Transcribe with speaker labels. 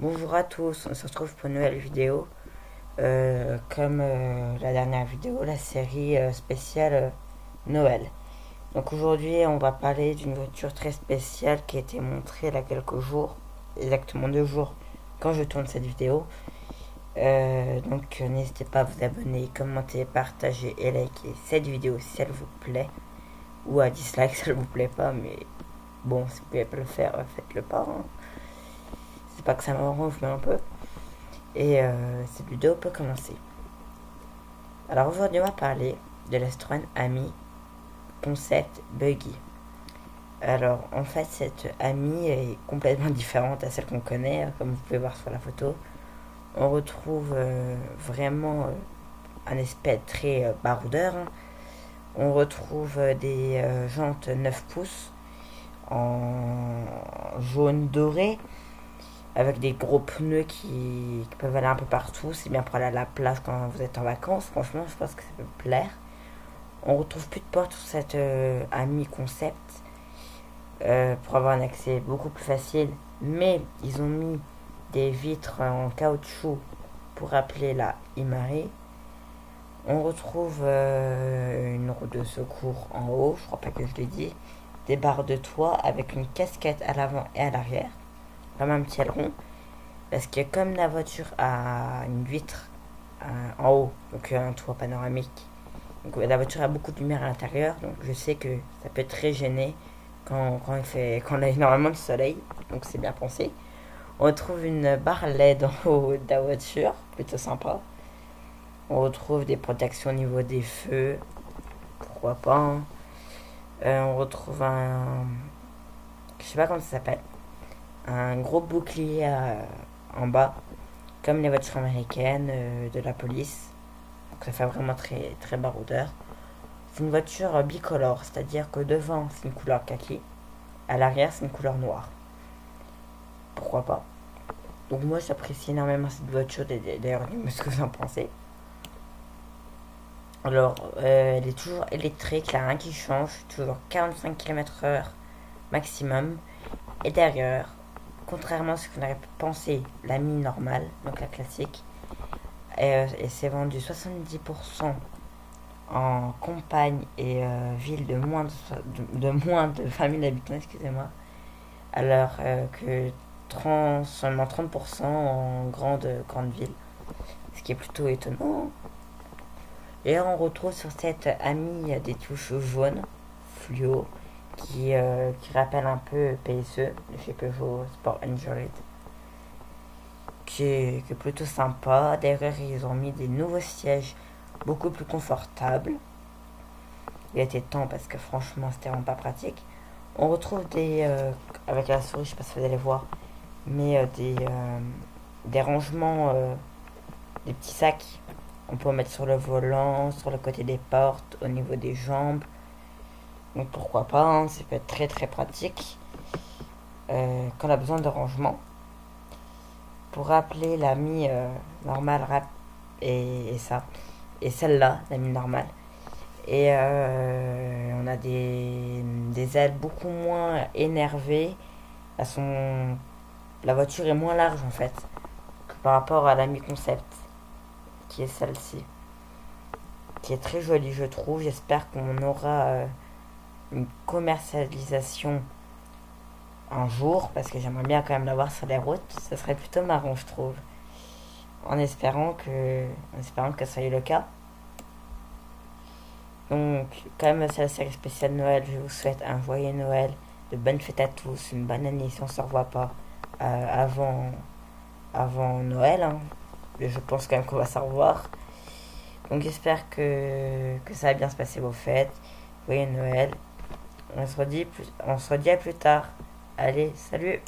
Speaker 1: Bonjour à tous, on se retrouve pour une nouvelle vidéo. Comme la dernière vidéo, la série spéciale Noël. Donc aujourd'hui, on va parler d'une voiture très spéciale qui a été montrée il y a quelques jours, exactement 2 jours, quand je tourne cette vidéo. Donc n'hésitez pas à vous abonner, commenter, partager et liker cette vidéo si elle vous plaît. Ou à dislike si elle vous plaît pas, mais bon, si vous pouvez pas le faire, faites-le pas. Hein. C'est pas que ça m'arrange, mais un peu. Et cette vidéo peut commencer. Alors aujourd'hui on va parler de la Citroën Ami Concept Buggy. Alors en fait cette Ami est complètement différente à celle qu'on connaît, comme vous pouvez voir sur la photo. On retrouve vraiment un aspect très baroudeur. Hein. On retrouve des jantes 9 pouces en jaune doré, avec des gros pneus qui peuvent aller un peu partout. C'est bien pour aller à la plage quand vous êtes en vacances. Franchement, je pense que ça peut plaire. On retrouve plus de portes sur cette Ami Concept pour avoir un accès beaucoup plus facile. Mais ils ont mis des vitres en caoutchouc pour appeler la Imari. On retrouve une roue de secours en haut, je crois pas que je l'ai dit. Des barres de toit avec une casquette à l'avant et à l'arrière. Comme un petit aileron. Parce que comme la voiture a une vitre en haut, donc un toit panoramique, donc la voiture a beaucoup de lumière à l'intérieur, donc je sais que ça peut être très gêné quand on a énormément de soleil, donc c'est bien pensé. On retrouve une barre LED en haut de la voiture, plutôt sympa. On retrouve des protections au niveau des feux, pourquoi pas. Hein. On retrouve je sais pas comment ça s'appelle, un gros bouclier en bas, comme les voitures américaines de la police. Donc ça fait vraiment très, très baroudeur. C'est une voiture bicolore, c'est-à-dire que devant c'est une couleur kaki, à l'arrière c'est une couleur noire. Pourquoi pas. Donc moi j'apprécie énormément cette voiture, d'ailleurs dis-moi ce que vous en pensez. Alors elle est toujours électrique, il n'y a rien qui change, toujours 45 km/h maximum. Et derrière, contrairement à ce qu'on aurait pensé, la Mi normale, donc la classique, et c'est vendu 70% en campagne et ville de moins de 20 000 habitants, excusez-moi, alors que seulement 30% en grande ville, ce qui est plutôt étonnant. Et on retrouve sur cette Ami des touches jaunes, fluo, qui rappelle un peu PSE, le chez Peugeot Sport Enjoyed, qui est plutôt sympa. Derrière, ils ont mis des nouveaux sièges beaucoup plus confortables. Il était temps parce que franchement, c'était vraiment pas pratique. On retrouve avec la souris, je sais pas si vous allez voir, mais des rangements, des petits sacs. On peut en mettre sur le volant, sur le côté des portes, au niveau des jambes. Donc pourquoi pas, hein, ça peut être très très pratique quand on a besoin de rangement. Pour rappeler la Mi normale et ça, et celle-là, la Mi normale. Et on a des ailes beaucoup moins énervées. La voiture est moins large en fait que par rapport à la Mi Concept, qui est celle-ci, qui est très jolie je trouve. J'espère qu'on aura une commercialisation un jour, parce que j'aimerais bien quand même l'avoir sur les routes. Ce serait plutôt marrant je trouve, en espérant que ça soit le cas. Donc comme c'est la série spéciale Noël, je vous souhaite un joyeux Noël, de bonnes fêtes à tous, une bonne année si on se revoit pas avant Noël. Hein. Je pense quand même qu'on va se revoir. Donc j'espère que ça va bien se passer vos fêtes. Joyeux Noël. On se redit à plus tard. Allez, salut!